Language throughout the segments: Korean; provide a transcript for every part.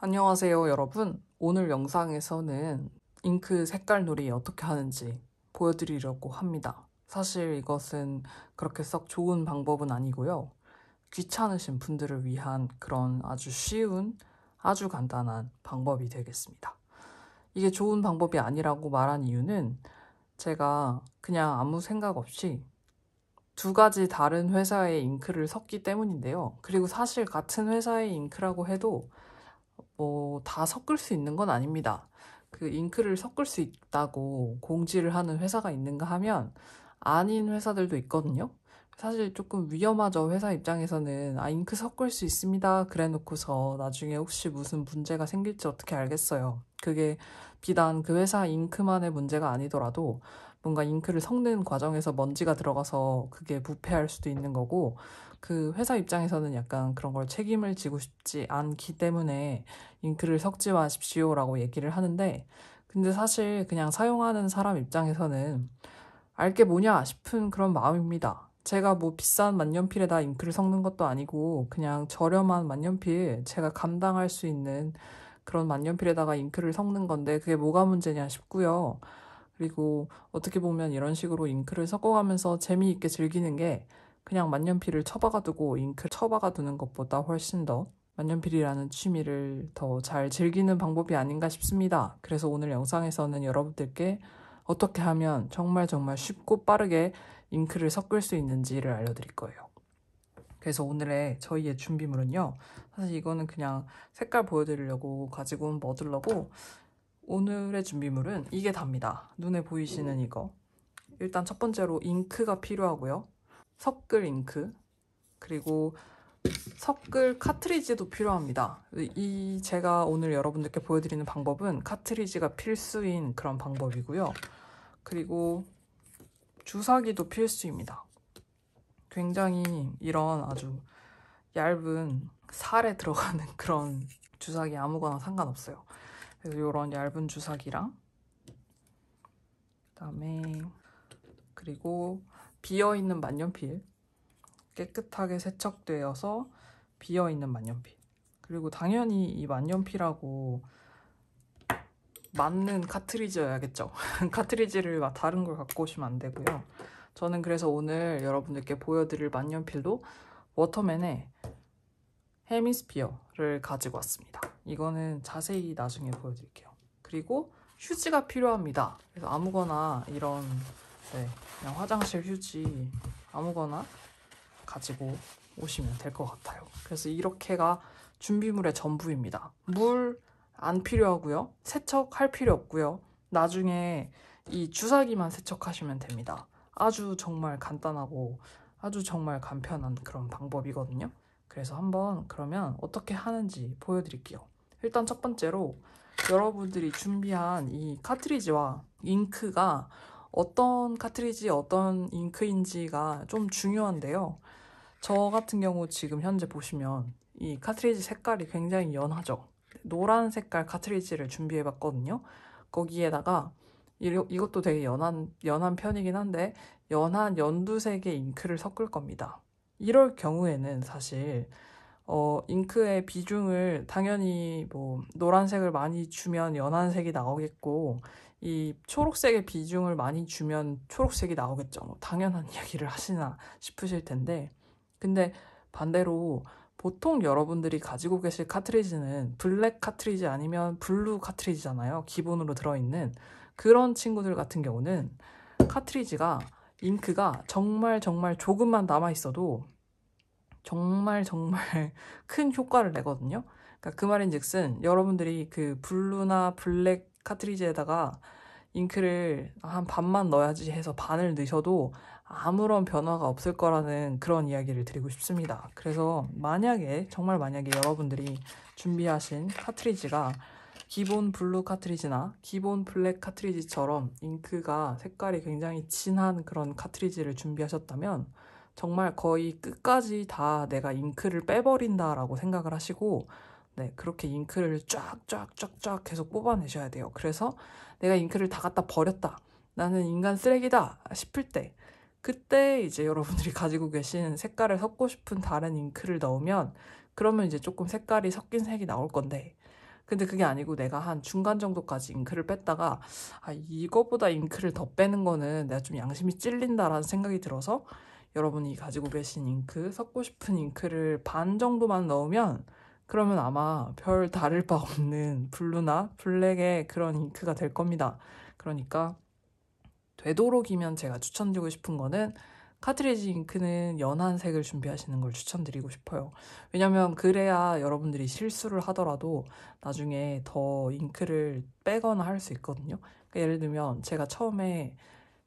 안녕하세요, 여러분. 오늘 영상에서는 잉크 색깔 놀이 어떻게 하는지 보여드리려고 합니다. 사실 이것은 그렇게 썩 좋은 방법은 아니고요. 귀찮으신 분들을 위한 그런 아주 쉬운, 아주 간단한 방법이 되겠습니다. 이게 좋은 방법이 아니라고 말한 이유는 제가 그냥 아무 생각 없이 두 가지 다른 회사의 잉크를 섞기 때문인데요. 그리고 사실 같은 회사의 잉크라고 해도 다 섞을 수 있는 건 아닙니다. 그 잉크를 섞을 수 있다고 공지를 하는 회사가 있는가 하면 아닌 회사들도 있거든요. 사실 조금 위험하죠. 회사 입장에서는 잉크 섞을 수 있습니다. 그래 놓고서 나중에 혹시 무슨 문제가 생길지 어떻게 알겠어요. 그게 비단 그 회사 잉크만의 문제가 아니더라도 뭔가 잉크를 섞는 과정에서 먼지가 들어가서 그게 부패할 수도 있는 거고, 그 회사 입장에서는 약간 그런 걸 책임을 지고 싶지 않기 때문에 잉크를 섞지 마십시오라고 얘기를 하는데, 근데 사실 그냥 사용하는 사람 입장에서는 알게 뭐냐 싶은 그런 마음입니다. 제가 뭐 비싼 만년필에다 잉크를 섞는 것도 아니고 그냥 저렴한 만년필, 제가 감당할 수 있는 그런 만년필에다가 잉크를 섞는 건데 그게 뭐가 문제냐 싶고요. 그리고 어떻게 보면 이런 식으로 잉크를 섞어가면서 재미있게 즐기는 게 그냥 만년필을 처박아두고 잉크를 처박아두는 것보다 훨씬 더 만년필이라는 취미를 더 잘 즐기는 방법이 아닌가 싶습니다. 그래서 오늘 영상에서는 여러분들께 어떻게 하면 정말 쉽고 빠르게 잉크를 섞을 수 있는지를 알려드릴 거예요. 그래서 오늘의 저희의 준비물은요. 사실 이거는 그냥 색깔 보여드리려고 가지고 온 머들러고, 오늘의 준비물은 이게 답니다. 눈에 보이시는 이거. 일단 첫 번째로 잉크가 필요하고요. 섞을 잉크, 그리고 섞을 카트리지도 필요합니다. 제가 오늘 여러분들께 보여드리는 방법은 카트리지가 필수인 그런 방법이고요. 그리고 주사기도 필수입니다. 굉장히 이런 아주 얇은 살에 들어가는 그런 주사기 아무거나 상관없어요. 그래서 이런 얇은 주사기랑 그다음에 그리고 비어있는 만년필, 깨끗하게 세척되어서 비어있는 만년필, 그리고 당연히 이 만년필하고 맞는 카트리지여야겠죠. 카트리지를 막 다른 걸 갖고 오시면 안 되고요. 저는 그래서 오늘 여러분들께 보여드릴 만년필도 워터맨의 헤미스피어를 가지고 왔습니다. 이거는 자세히 나중에 보여드릴게요. 그리고 휴지가 필요합니다. 그래서 아무거나 이런 그냥 화장실 휴지 아무거나 가지고 오시면 될 것 같아요. 그래서 이렇게가 준비물의 전부입니다. 물 안 필요하고요. 세척할 필요 없고요. 나중에 이 주사기만 세척하시면 됩니다. 아주 정말 간단하고 아주 정말 간편한 그런 방법이거든요. 그래서 한번 그러면 어떻게 하는지 보여드릴게요. 일단 첫 번째로 여러분들이 준비한 이 카트리지와 잉크가 어떤 카트리지, 어떤 잉크인지가 좀 중요한데요. 저 같은 경우 지금 현재 보시면 이 카트리지 색깔이 굉장히 연하죠. 노란 색깔 카트리지를 준비해봤거든요. 거기에다가 이것도 되게 연한 편이긴 한데 연한 연두색의 잉크를 섞을 겁니다. 이럴 경우에는 사실 잉크의 비중을 당연히 뭐 노란색을 많이 주면 연한색이 나오겠고, 이 초록색의 비중을 많이 주면 초록색이 나오겠죠. 뭐 당연한 이야기를 하시나 싶으실 텐데, 근데 반대로 보통 여러분들이 가지고 계실 카트리지는 블랙 카트리지 아니면 블루 카트리지잖아요. 기본으로 들어있는 그런 친구들 같은 경우는 카트리지가 잉크가 정말 조금만 남아있어도 정말 큰 효과를 내거든요. 그러니까 그 말인즉슨 여러분들이 그 블루나 블랙 카트리지에다가 잉크를 한 반만 넣어야지 해서 반을 넣으셔도 아무런 변화가 없을 거라는 그런 이야기를 드리고 싶습니다. 그래서 정말 만약에 여러분들이 준비하신 카트리지가 기본 블루 카트리지나 기본 블랙 카트리지처럼 잉크가 색깔이 굉장히 진한 그런 카트리지를 준비하셨다면 정말 거의 끝까지 다 내가 잉크를 빼버린다라고 생각을 하시고, 그렇게 잉크를 쫙 계속 뽑아내셔야 돼요. 그래서 내가 잉크를 다 갖다 버렸다, 나는 인간 쓰레기다 싶을 때, 그때 이제 여러분들이 가지고 계신 색깔을 섞고 싶은 다른 잉크를 넣으면, 그러면 이제 조금 색깔이 섞인 색이 나올 건데, 근데 그게 아니고 내가 한 중간 정도까지 잉크를 뺐다가 이거보다 잉크를 더 빼는 거는 내가 좀 양심이 찔린다라는 생각이 들어서 여러분이 가지고 계신 잉크, 섞고 싶은 잉크를 반 정도만 넣으면 그러면 아마 별 다를 바 없는 블루나 블랙의 그런 잉크가 될 겁니다. 그러니까 되도록이면 제가 추천드리고 싶은 거는 카트리지 잉크는 연한 색을 준비하시는 걸 추천드리고 싶어요. 왜냐면 그래야 여러분들이 실수를 하더라도 나중에 더 잉크를 빼거나 할 수 있거든요. 그러니까 예를 들면 제가 처음에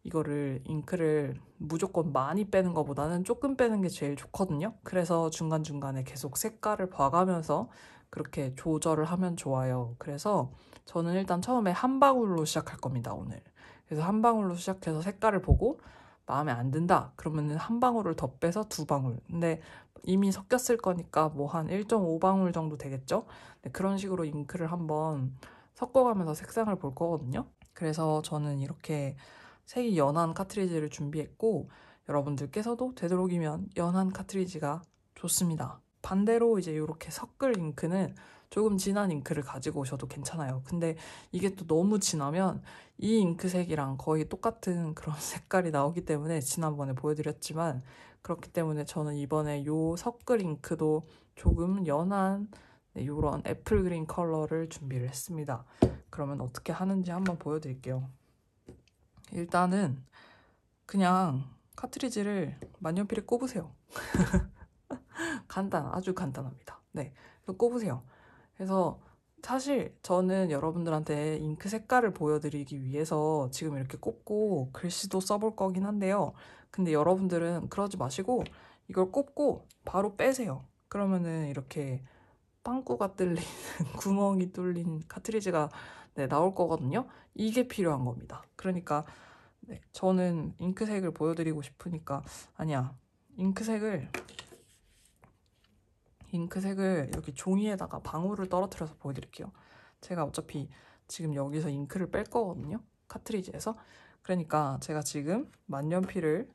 이거를 잉크를 무조건 많이 빼는 것보다는 조금 빼는 게 제일 좋거든요. 그래서 중간중간에 계속 색깔을 봐가면서 그렇게 조절을 하면 좋아요. 그래서 저는 일단 처음에 한 방울로 시작할 겁니다, 오늘. 그래서 한 방울로 시작해서 색깔을 보고 마음에 안 든다. 그러면은 한 방울을 더 빼서 두 방울. 근데 이미 섞였을 거니까 뭐 한 1.5방울 정도 되겠죠? 네, 그런 식으로 잉크를 한번 섞어가면서 색상을 볼 거거든요. 그래서 저는 이렇게 색이 연한 카트리지를 준비했고 여러분들께서도 되도록이면 연한 카트리지가 좋습니다. 반대로 이제 이렇게 섞을 잉크는 조금 진한 잉크를 가지고 오셔도 괜찮아요. 근데 이게 또 너무 진하면 이 잉크색이랑 거의 똑같은 그런 색깔이 나오기 때문에 지난번에 보여드렸지만 그렇기 때문에 저는 이번에 요 섞을 잉크도 조금 연한 이런 애플 그린 컬러를 준비를 했습니다. 그러면 어떻게 하는지 한번 보여드릴게요. 일단은 그냥 카트리지를 만년필에 꼽으세요. 아주 간단합니다. 네, 그래서 꼽으세요. 그래서 사실 저는 여러분들한테 잉크 색깔을 보여드리기 위해서 지금 이렇게 꼽고 글씨도 써볼 거긴 한데요. 근데 여러분들은 그러지 마시고 이걸 꼽고 바로 빼세요. 그러면은 이렇게 빵꾸가 뚫린 구멍이 뚫린 카트리지가 나올 거거든요. 이게 필요한 겁니다. 그러니까 저는 잉크색을 보여드리고 싶으니까 아니야. 잉크색을 여기 종이에다가 방울을 떨어뜨려서 보여드릴게요. 제가 어차피 지금 여기서 잉크를 뺄 거거든요. 카트리지에서. 그러니까 제가 지금 만년필을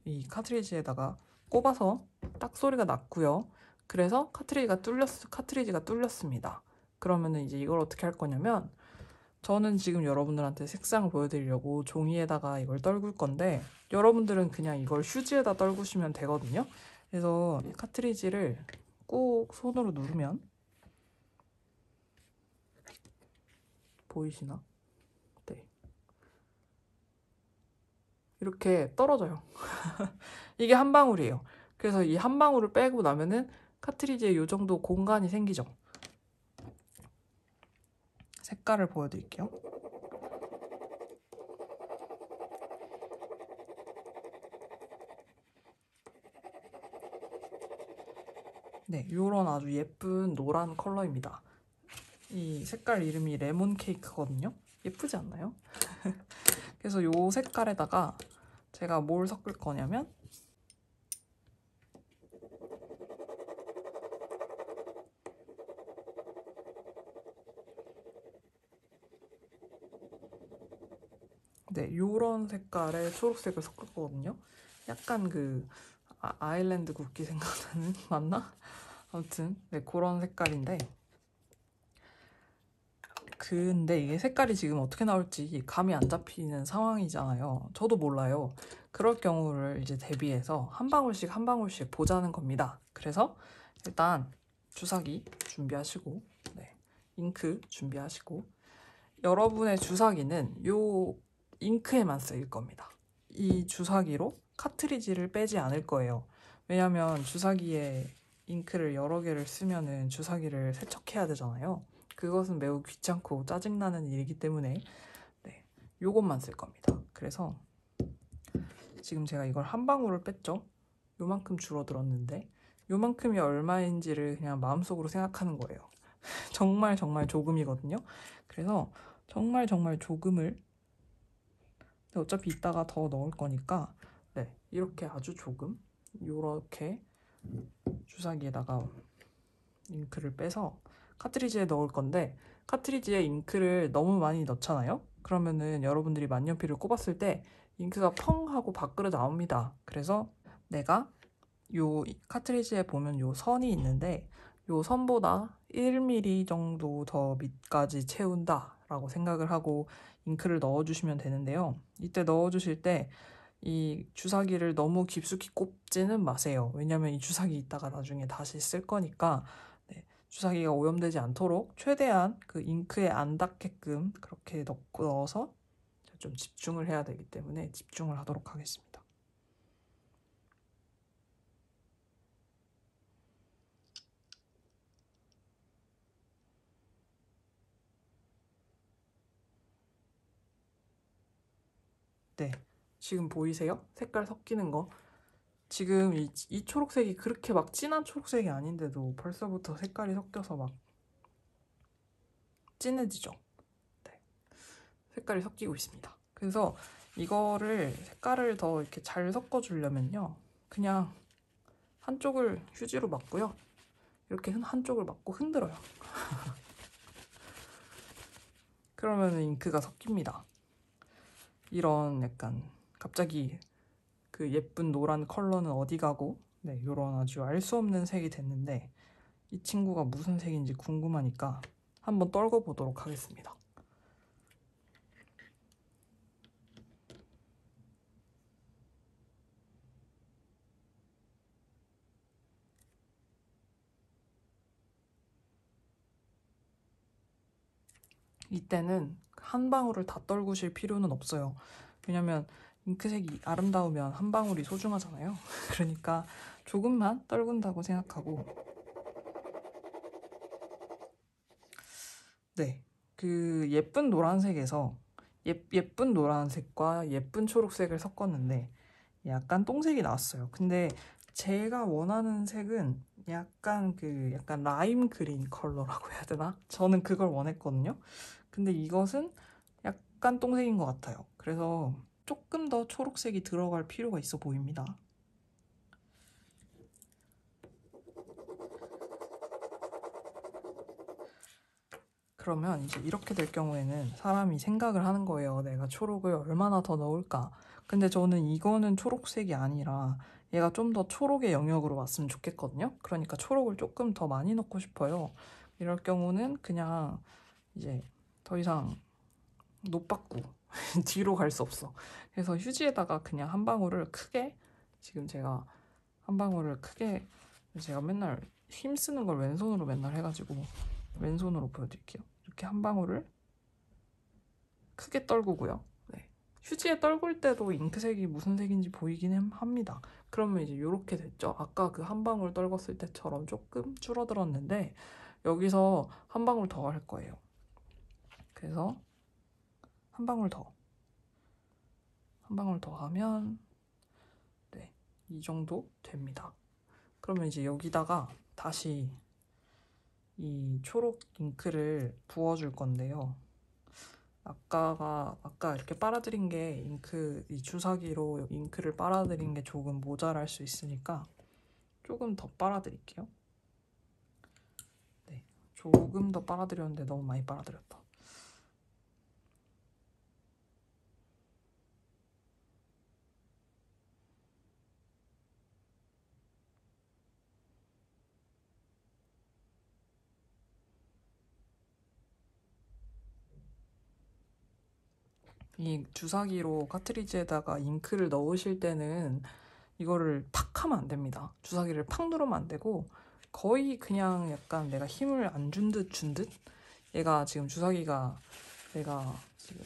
이 카트리지에다가 꼽아서 딱 소리가 났고요. 그래서 카트리지가 뚫렸습니다. 그러면은 이제 이걸 어떻게 할 거냐면 저는 지금 여러분들한테 색상을 보여드리려고 종이에다가 이걸 떨굴 건데 여러분들은 그냥 이걸 휴지에다 떨구시면 되거든요. 그래서 카트리지를 꾹 손으로 누르면 보이시나? 네. 이렇게 떨어져요. 이게 한 방울이에요. 그래서 이 한 방울을 빼고 나면은 카트리지에 이 정도 공간이 생기죠. 색깔을 보여드릴게요. 네, 이런 아주 예쁜 노란 컬러입니다. 이 색깔 이름이 레몬 케이크거든요. 예쁘지 않나요? 그래서 이 색깔에다가 제가 뭘 섞을 거냐면 네, 요런 색깔의 초록색을 섞을 거거든요. 약간 그 아일랜드 국기 생각나는 맞나? 아무튼 네, 그런 색깔인데 근데 이게 색깔이 지금 어떻게 나올지 감이 안 잡히는 상황이잖아요. 저도 몰라요. 그럴 경우를 이제 대비해서 한 방울씩 한 방울씩 보자는 겁니다. 그래서 일단 주사기 준비하시고 잉크 준비하시고 여러분의 주사기는 요 잉크에만 쓰일 겁니다. 이 주사기로 카트리지를 빼지 않을 거예요. 왜냐면 주사기에 잉크를 여러 개를 쓰면은 주사기를 세척해야 되잖아요. 그것은 매우 귀찮고 짜증나는 일이기 때문에 요것만 쓸 겁니다. 그래서 지금 제가 이걸 한 방울을 뺐죠. 요만큼 줄어들었는데 요만큼이 얼마인지를 그냥 마음속으로 생각하는 거예요. 정말 조금이거든요. 그래서 정말 조금을 어차피 이따가 더 넣을 거니까 이렇게 아주 조금 요렇게 주사기에다가 잉크를 빼서 카트리지에 넣을 건데 카트리지에 잉크를 너무 많이 넣잖아요. 그러면은 여러분들이 만년필을 꼽았을 때 잉크가 펑 하고 밖으로 나옵니다. 그래서 내가 요 카트리지에 보면 요 선이 있는데 요 선보다 1mm 정도 더 밑까지 채운다 라고 생각을 하고 잉크를 넣어주시면 되는데요. 이때 넣어주실 때 이 주사기를 너무 깊숙이 꼽지는 마세요. 왜냐면 이 주사기 이따가 나중에 다시 쓸 거니까 네, 주사기가 오염되지 않도록 최대한 그 잉크에 안 닿게끔 그렇게 넣어서 좀 집중을 해야 되기 때문에 집중을 하도록 하겠습니다. 네, 지금 보이세요? 색깔 섞이는 거. 지금 이 초록색이 그렇게 막 진한 초록색이 아닌데도 벌써부터 색깔이 섞여서 막 진해지죠? 네, 색깔이 섞이고 있습니다. 그래서 이거를 색깔을 더 이렇게 잘 섞어주려면요. 그냥 한쪽을 휴지로 막고요. 이렇게 한쪽을 막고 흔들어요. 그러면 잉크가 섞입니다. 이런 약간 갑자기 그 예쁜 노란 컬러는 어디 가고 네, 이런 아주 알 수 없는 색이 됐는데 이 친구가 무슨 색인지 궁금하니까 한번 떨궈 보도록 하겠습니다. 이때는 한 방울을 다 떨구실 필요는 없어요. 왜냐면 잉크색이 아름다우면 한 방울이 소중하잖아요. 그러니까 조금만 떨군다고 생각하고 네, 그 예쁜 노란색에서 예쁜 노란색과 예쁜 초록색을 섞었는데 약간 똥색이 나왔어요. 근데 제가 원하는 색은 약간 라임 그린 컬러라고 해야 되나? 저는 그걸 원했거든요. 근데 이것은 약간 똥색인 것 같아요. 그래서 조금 더 초록색이 들어갈 필요가 있어 보입니다. 그러면 이제 이렇게 될 경우에는 사람이 생각을 하는 거예요. 내가 초록을 얼마나 더 넣을까? 근데 저는 이거는 초록색이 아니라 얘가 좀 더 초록의 영역으로 왔으면 좋겠거든요. 그러니까 초록을 조금 더 많이 넣고 싶어요. 이럴 경우는 그냥 이제 더 이상 노받고 뒤로 갈 수 없어. 그래서 휴지에다가 그냥 한 방울을 크게 지금 제가 한 방울을 크게 제가 맨날 힘쓰는 걸 왼손으로 맨날 해가지고 왼손으로 보여드릴게요. 이렇게 한 방울을 크게 떨구고요. 네. 휴지에 떨굴 때도 잉크색이 무슨 색인지 보이긴 합니다. 그러면 이제 이렇게 됐죠. 아까 그 한 방울 떨궜을 때처럼 조금 줄어들었는데 여기서 한 방울 더 할 거예요. 그래서 한 방울 더, 한 방울 더 하면 네, 이 정도 됩니다. 그러면 이제 여기다가 다시 이 초록 잉크를 부어줄 건데요. 아까 이렇게 빨아들인 게 이 주사기로 잉크를 빨아들인 게 조금 모자랄 수 있으니까 조금 더 빨아드릴게요. 네, 조금 더 빨아들였는데 너무 많이 빨아들였다. 이 주사기로 카트리지에다가 잉크를 넣으실 때는 이거를 팍 하면 안 됩니다. 주사기를 팍 누르면 안 되고 거의 그냥 약간 내가 힘을 안 준 듯 준 듯? 얘가 지금 주사기가 내가 지금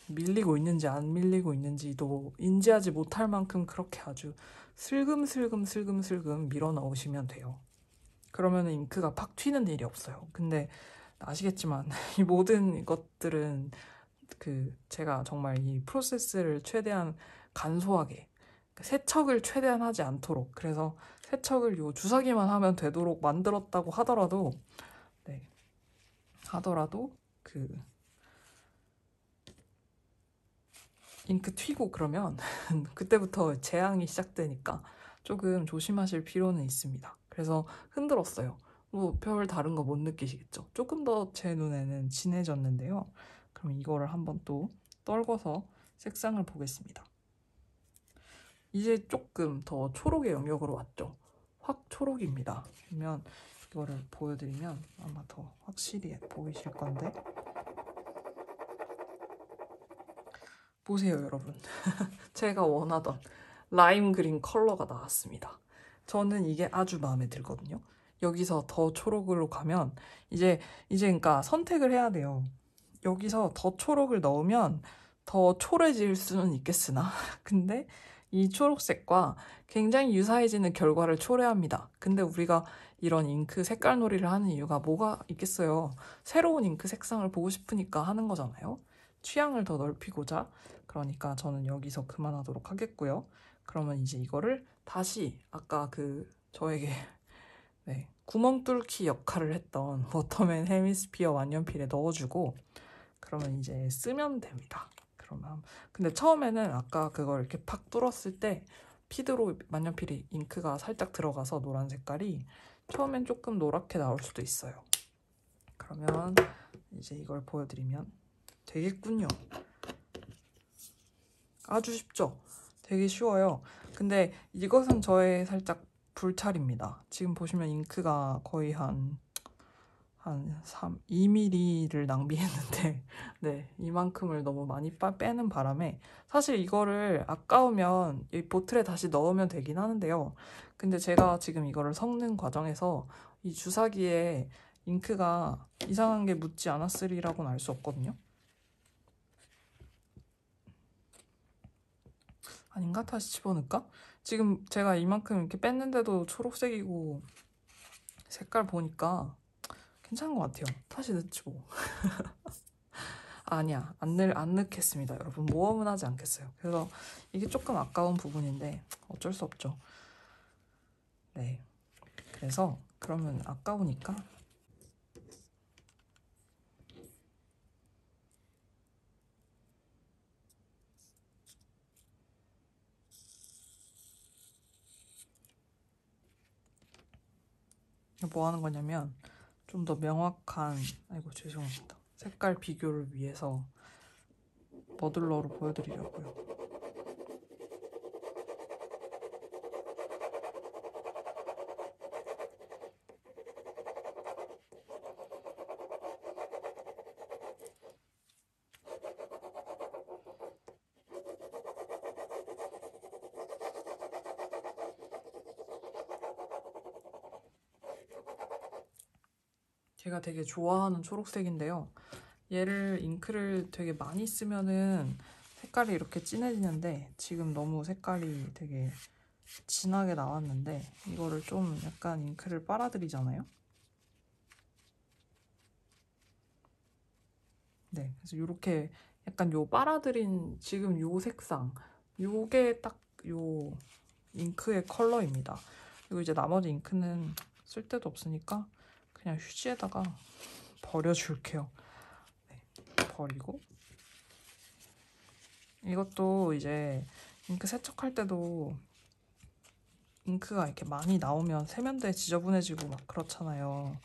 밀리고 있는지 안 밀리고 있는지도 인지하지 못할 만큼 그렇게 아주 슬금슬금 밀어 넣으시면 돼요. 그러면 잉크가 팍 튀는 일이 없어요. 근데 아시겠지만 이 모든 것들은 제가 정말 이 프로세스를 최대한 간소하게 세척을 최대한 하지 않도록 그래서 세척을 요 주사기만 하면 되도록 만들었다고 하더라도 네, 그 잉크 튀고 그러면 그때부터 재앙이 시작되니까 조금 조심하실 필요는 있습니다. 그래서 흔들었어요. 뭐 별 다른 거 못 느끼시겠죠? 조금 더 제 눈에는 진해졌는데요. 그럼 이거를 한번 또 떨궈서 색상을 보겠습니다. 이제 조금 더 초록의 영역으로 왔죠. 확 초록입니다. 그러면 이거를 보여드리면 아마 더 확실히 보이실 건데, 보세요 여러분. 제가 원하던 라임 그린 컬러가 나왔습니다. 저는 이게 아주 마음에 들거든요. 여기서 더 초록으로 가면 이제 그러니까 선택을 해야 돼요. 여기서 더 초록을 넣으면 더 초래질 수는 있겠으나 근데 이 초록색과 굉장히 유사해지는 결과를 초래합니다. 근데 우리가 이런 잉크 색깔 놀이를 하는 이유가 뭐가 있겠어요? 새로운 잉크 색상을 보고 싶으니까 하는 거잖아요. 취향을 더 넓히고자. 그러니까 저는 여기서 그만하도록 하겠고요. 그러면 이제 이거를 다시 아까 저에게 네, 구멍 뚫기 역할을 했던 워터맨 헤미스피어 만년필에 넣어주고 그러면 이제 쓰면 됩니다. 그러면 근데 처음에는 아까 그걸 이렇게 팍 뚫었을 때 피드로 만년필이 잉크가 살짝 들어가서 노란 색깔이 처음엔 조금 노랗게 나올 수도 있어요. 그러면 이제 이걸 보여드리면 되겠군요. 아주 쉽죠? 되게 쉬워요. 근데 이것은 저의 살짝 불찰입니다. 지금 보시면 잉크가 거의 한 2mm를 낭비했는데 네, 이만큼을 너무 많이 빼는 바람에 사실 이거를 아까우면 이 보틀에 다시 넣으면 되긴 하는데요. 근데 제가 지금 이거를 섞는 과정에서 이 주사기에 잉크가 이상한 게 묻지 않았으리라고는 알 수 없거든요. 아닌가? 다시 집어넣을까? 지금 제가 이만큼 이렇게 뺐는데도 초록색이고 색깔 보니까 괜찮은 것 같아요. 다시 넣지 뭐. 아니야, 안 넣겠습니다. 여러분, 모험은 하지 않겠어요. 그래서 이게 조금 아까운 부분인데 어쩔 수 없죠. 네, 그래서 그러면 아까우니까 뭐 하는 거냐면 좀 더 명확한, 아이고 죄송합니다. 색깔 비교를 위해서 머들러로 보여드리려고요. 제가 되게 좋아하는 초록색인데요. 얘를 잉크를 되게 많이 쓰면은 색깔이 이렇게 진해지는데 지금 너무 색깔이 되게 진하게 나왔는데 이거를 좀 약간 잉크를 빨아들이잖아요. 네, 그래서 이렇게 약간 요 빨아들인 지금 요 색상, 요게 딱 요 잉크의 컬러입니다. 그리고 이제 나머지 잉크는 쓸 데도 없으니까 그냥 휴지에다가 버려줄게요. 네, 버리고 이것도 이제 잉크 세척할 때도 잉크가 이렇게 많이 나오면 세면대 지저분해지고 막 그렇잖아요.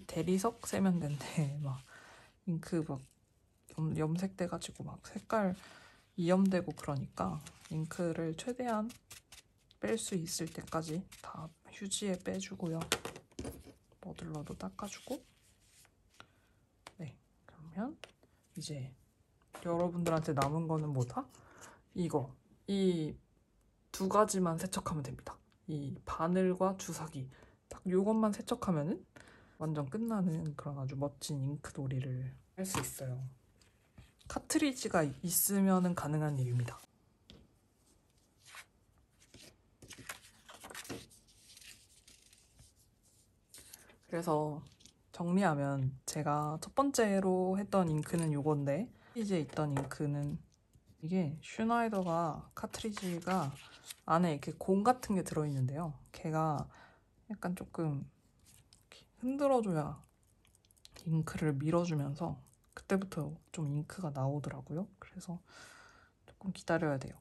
대리석 세면대인데 막 잉크 막 염색돼가지고 막 색깔 이염되고 그러니까 잉크를 최대한 뺄 수 있을 때까지 다 휴지에 빼주고요. 머들러도 닦아주고. 네, 그러면 이제 여러분들한테 남은 거는 뭐다? 이거, 이 두 가지만 세척하면 됩니다. 이 바늘과 주사기 딱 요것만 세척하면은 완전 끝나는 그런 아주 멋진 잉크 놀이를 할 수 있어요. 카트리지가 있으면 가능한 일입니다. 그래서 정리하면 제가 첫 번째로 했던 잉크는 요건데 카트리지에 있던 잉크는 이게 슈나이더가 카트리지가 안에 이렇게 공 같은 게 들어있는데요. 걔가 약간 조금 흔들어줘야 잉크를 밀어주면서 그때부터 좀 잉크가 나오더라고요. 그래서 조금 기다려야 돼요.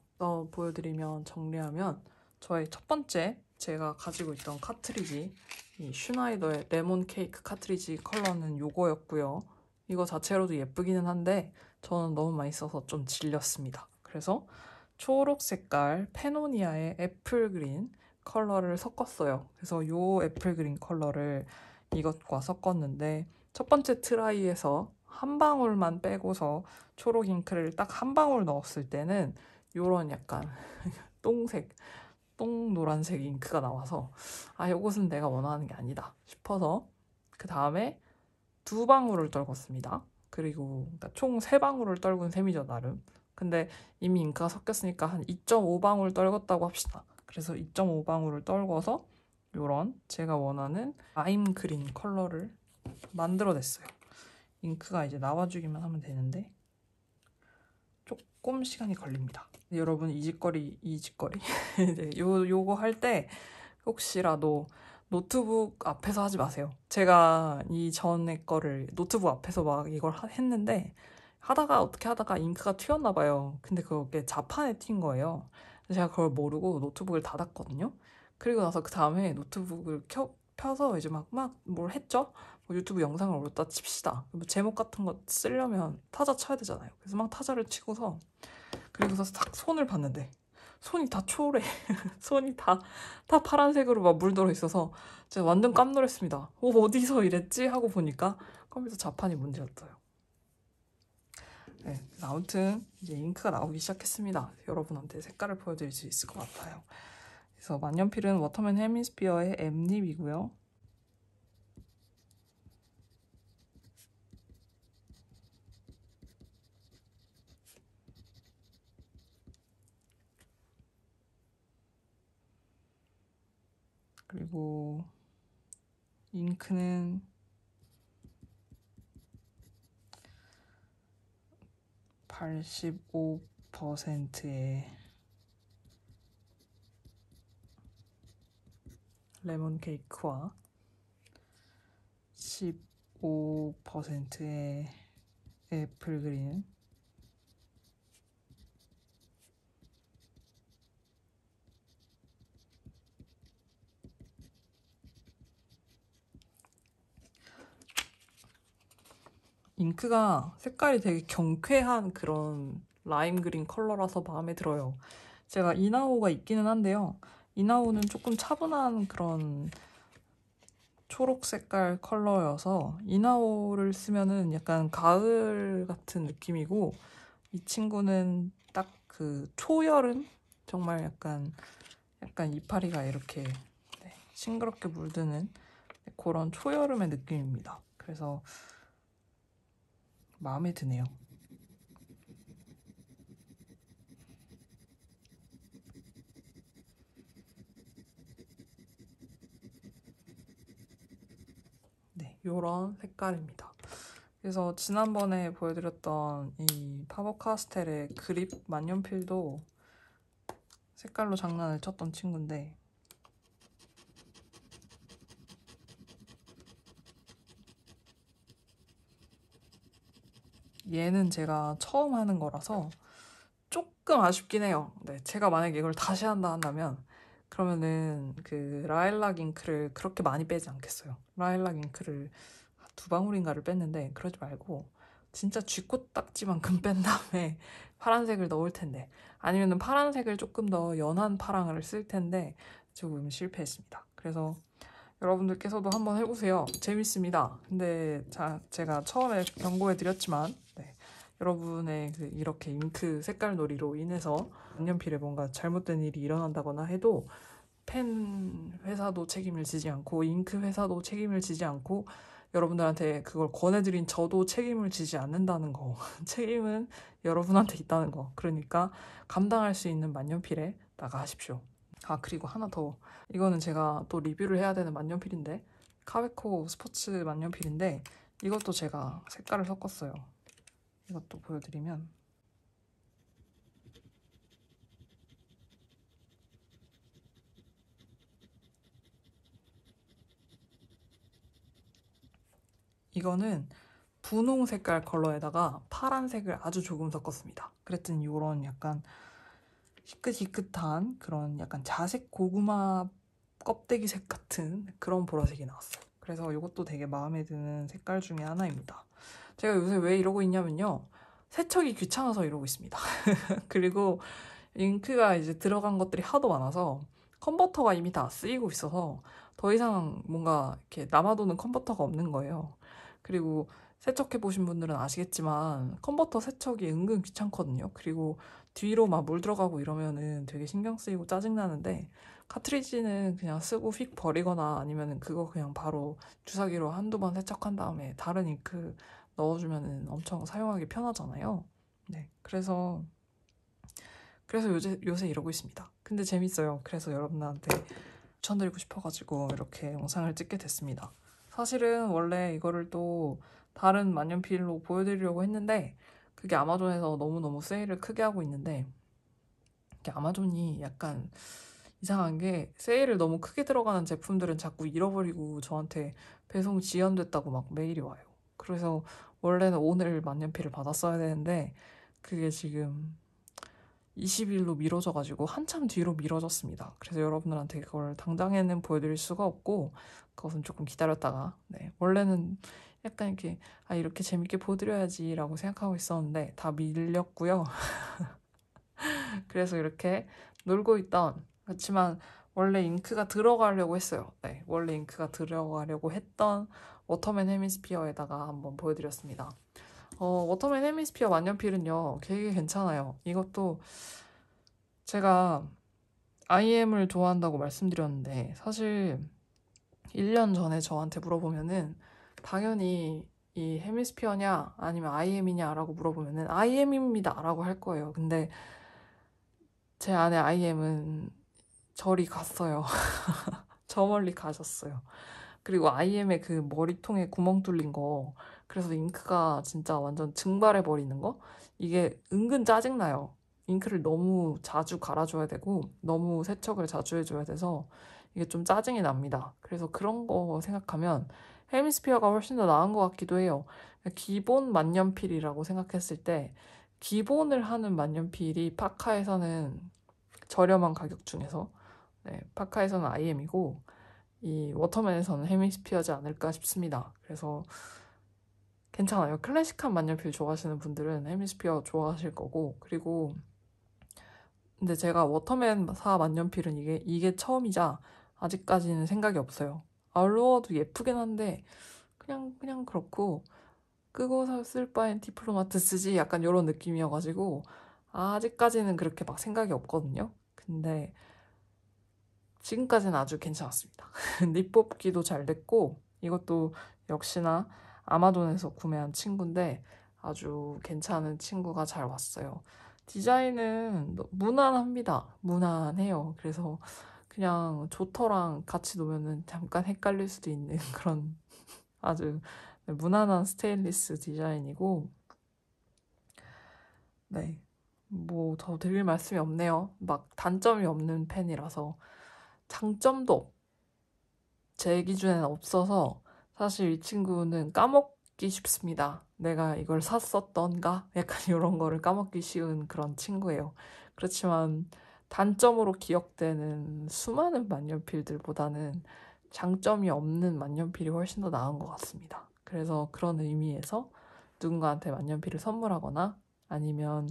보여드리면 정리하면 저의 첫 번째 제가 가지고 있던 카트리지 이 슈나이더의 레몬 케이크 카트리지 컬러는 요거였고요. 이거 자체로도 예쁘기는 한데 저는 너무 많이 써서 좀 질렸습니다. 그래서 초록 색깔 페노니아의 애플 그린 컬러를 섞었어요. 그래서 요 애플 그린 컬러를 이것과 섞었는데 첫 번째 트라이에서 한 방울만 빼고서 초록 잉크를 딱 한 방울 넣었을 때는 요런 약간 똥색, 똥 노란색 잉크가 나와서 아, 요것은 내가 원하는 게 아니다 싶어서 그 다음에 두 방울을 떨궜습니다. 그리고 그러니까 총 세 방울을 떨군 셈이죠, 나름. 근데 이미 잉크가 섞였으니까 한 2.5방울 떨궜다고 합시다. 그래서 2.5방울을 떨궈서 요런 제가 원하는 라임 그린 컬러를 만들어냈어요. 잉크가 이제 나와주기만 하면 되는데 조금 시간이 걸립니다. 여러분 이 짓거리 네, 요거 할 때 혹시라도 노트북 앞에서 하지 마세요. 제가 이전에 거를 노트북 앞에서 막 이걸 했는데 하다가 어떻게 하다가 잉크가 튀었나 봐요. 근데 그게 자판에 튄 거예요. 제가 그걸 모르고 노트북을 닫았거든요. 그리고 나서 그 다음에 노트북을 펴서 이제 막 뭘 했죠? 뭐 유튜브 영상을 올렸다 칩시다. 뭐 제목 같은 거 쓰려면 타자 쳐야 되잖아요. 그래서 막 타자를 치고서 그리고서 딱 손을 봤는데 손이 다 초래. 손이 다 파란색으로 막 물들어 있어서 제가 완전 깜놀했습니다. 어디서 이랬지? 하고 보니까 컴퓨터 자판이 문제였어요. 네, 아무튼 이제 잉크가 나오기 시작했습니다. 여러분한테 색깔을 보여드릴 수 있을 것 같아요. 그래서 만년필은 워터맨 헤미스피어의 엠립이고요. 그리고 잉크는 85%의 레몬 케이크와 15%의 애플 그린, 잉크가 색깔이 되게 경쾌한 그런 라임 그린 컬러라서 마음에 들어요. 제가 이나우가 있기는 한데요. 이나우는 조금 차분한 그런 초록 색깔 컬러여서 이나우를 쓰면은 약간 가을 같은 느낌이고 이 친구는 딱 그 초여름? 정말 약간 이파리가 이렇게 싱그럽게 물드는 그런 초여름의 느낌입니다. 그래서 마음에 드네요. 네, 요런 색깔입니다. 그래서 지난번에 보여드렸던 이 파버카스텔의 그립 만년필도 색깔로 장난을 쳤던 친구인데 얘는 제가 처음 하는 거라서 조금 아쉽긴 해요. 네, 제가 만약에 이걸 다시 한다면 그러면은 그 라일락 잉크를 그렇게 많이 빼지 않겠어요. 라일락 잉크를 두 방울인가를 뺐는데 그러지 말고 진짜 쥐꼬딱지만큼 뺀 다음에 파란색을 넣을 텐데 아니면은 파란색을 조금 더 연한 파랑을 쓸 텐데 조금 실패했습니다. 그래서 여러분들께서도 한번 해보세요. 재밌습니다. 근데 제가 처음에 경고해드렸지만 여러분의 이렇게 잉크 색깔 놀이로 인해서 만년필에 뭔가 잘못된 일이 일어난다거나 해도 펜 회사도 책임을 지지 않고 잉크 회사도 책임을 지지 않고 여러분들한테 그걸 권해드린 저도 책임을 지지 않는다는 거. 책임은 여러분한테 있다는 거. 그러니까 감당할 수 있는 만년필에 나가십시오. 아, 그리고 하나 더. 이거는 제가 또 리뷰를 해야 되는 만년필인데 카웨코 스포츠 만년필인데 이것도 제가 색깔을 섞었어요. 이것도 보여드리면 이거는 분홍 색깔 컬러에다가 파란색을 아주 조금 섞었습니다. 그랬더니 이런 약간 희끗희끗한 그런 약간 자색 고구마 껍데기색 같은 그런 보라색이 나왔어요. 그래서 이것도 되게 마음에 드는 색깔 중에 하나입니다. 제가 요새 왜 이러고 있냐면요. 세척이 귀찮아서 이러고 있습니다. 그리고 잉크가 이제 들어간 것들이 하도 많아서 컨버터가 이미 다 쓰이고 있어서 더 이상 뭔가 이렇게 남아도는 컨버터가 없는 거예요. 그리고 세척해 보신 분들은 아시겠지만 컨버터 세척이 은근 귀찮거든요. 그리고 뒤로 막 물 들어가고 이러면은 되게 신경 쓰이고 짜증 나는데 카트리지는 그냥 쓰고 휙 버리거나 아니면은 그거 그냥 바로 주사기로 한두 번 세척한 다음에 다른 잉크 넣어주면은 엄청 사용하기 편하잖아요. 네, 그래서 요새 이러고 있습니다. 근데 재밌어요. 그래서 여러분들한테 추천드리고 싶어가지고 이렇게 영상을 찍게 됐습니다. 사실은 원래 이거를 또 다른 만년필로 보여드리려고 했는데 그게 아마존에서 너무너무 세일을 크게 하고 있는데 이게 아마존이 약간 이상한 게 세일을 너무 크게 들어가는 제품들은 자꾸 잃어버리고 저한테 배송 지연됐다고 막 메일이 와요. 그래서 원래는 오늘 만년필을 받았어야 되는데 그게 지금 20일로 미뤄져가지고 한참 뒤로 미뤄졌습니다. 그래서 여러분들한테 그걸 당장에는 보여드릴 수가 없고 그것은 조금 기다렸다가 네, 원래는 약간 이렇게 이렇게 재밌게 보여드려야지 라고 생각하고 있었는데 다 밀렸고요. 그래서 이렇게 놀고 있던 그렇지만 원래 잉크가 들어가려고 했어요. 네, 원래 잉크가 들어가려고 했던 워터맨 헤미스피어에다가 한번 보여드렸습니다. 워터맨 헤미스피어 만년필은요 되게 괜찮아요. 이것도 제가 IM을 좋아한다고 말씀드렸는데 사실 1년 전에 저한테 물어보면은 당연히 이 헤미스피어냐 아니면 IM이냐 라고 물어보면은 IM입니다 라고 할 거예요. 근데 제 아내 IM은 저리 갔어요. 저 멀리 가셨어요. 그리고 IM의 그 머리통에 구멍 뚫린 거 그래서 잉크가 진짜 완전 증발해 버리는 거 이게 은근 짜증나요. 잉크를 너무 자주 갈아줘야 되고 너무 세척을 자주 해줘야 돼서 이게 좀 짜증이 납니다. 그래서 그런 거 생각하면 헤미스피어가 훨씬 더 나은 것 같기도 해요. 기본 만년필이라고 생각했을 때 기본을 하는 만년필이 파카에서는 저렴한 가격 중에서 네, 파카에서는 IM이고 이 워터맨에서는 헤미스피어지 않을까 싶습니다. 그래서 괜찮아요. 클래식한 만년필 좋아하시는 분들은 헤미스피어 좋아하실 거고 그리고 근데 제가 워터맨사 만년필은 이게 처음이자 아직까지는 생각이 없어요. 알로어도 예쁘긴 한데 그냥 그렇고 끄고 쓸 바엔 디플로마트 쓰지 약간 이런 느낌이어가지고 아직까지는 그렇게 막 생각이 없거든요. 근데 지금까지는 아주 괜찮았습니다. 립 뽑기도 잘 됐고 이것도 역시나 아마존에서 구매한 친구인데 아주 괜찮은 친구가 잘 왔어요. 디자인은 무난합니다. 무난해요. 그래서 그냥 조터랑 같이 놓으면 잠깐 헷갈릴 수도 있는 그런 아주 무난한 스테인리스 디자인이고 네. 뭐 더 드릴 말씀이 없네요. 막 단점이 없는 펜이라서 장점도 제 기준에는 없어서 사실 이 친구는 까먹기 쉽습니다. 내가 이걸 샀었던가? 약간 이런 거를 까먹기 쉬운 그런 친구예요. 그렇지만 단점으로 기억되는 수많은 만년필들보다는 장점이 없는 만년필이 훨씬 더 나은 것 같습니다. 그래서 그런 의미에서 누군가한테 만년필을 선물하거나 아니면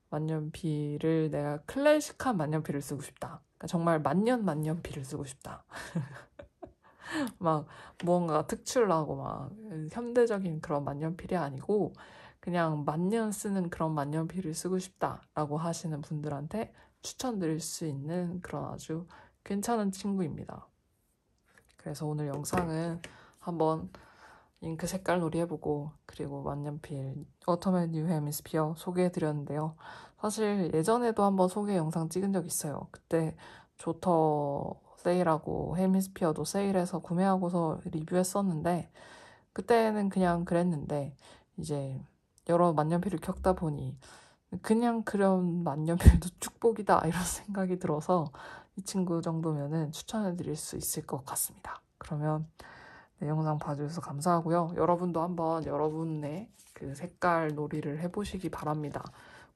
만년필을 내가 클래식한 만년필을 쓰고 싶다. 그러니까 정말 만년필을 쓰고 싶다. 막 무언가 특출나고 막 현대적인 그런 만년필이 아니고 그냥 만년 쓰는 그런 만년필을 쓰고 싶다라고 하시는 분들한테 추천드릴 수 있는 그런 아주 괜찮은 친구입니다. 그래서 오늘 영상은 한번 잉크 색깔 놀이 해보고 그리고 만년필 워터맨 뉴 헤미스피어 소개해드렸는데요. 사실 예전에도 한번 소개 영상 찍은 적 있어요. 그때 조터 세일하고 헤미스피어도 세일해서 구매하고서 리뷰했었는데 그때는 그냥 그랬는데 이제 여러 만년필을 겪다 보니 그냥 그런 만년필도 축복이다 이런 생각이 들어서 이 친구 정도면은 추천해드릴 수 있을 것 같습니다. 그러면 네, 영상 봐주셔서 감사하고요. 여러분도 한번 여러분의 그 색깔 놀이를 해보시기 바랍니다.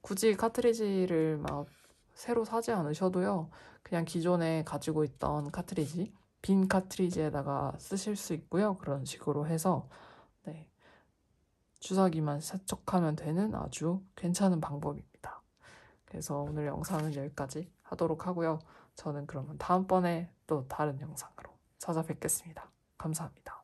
굳이 카트리지를 막 새로 사지 않으셔도요. 그냥 기존에 가지고 있던 카트리지, 빈 카트리지에다가 쓰실 수 있고요. 그런 식으로 해서 네, 주사기만 세척하면 되는 아주 괜찮은 방법입니다. 그래서 오늘 영상은 여기까지 하도록 하고요. 저는 그러면 다음번에 또 다른 영상으로 찾아뵙겠습니다. 감사합니다.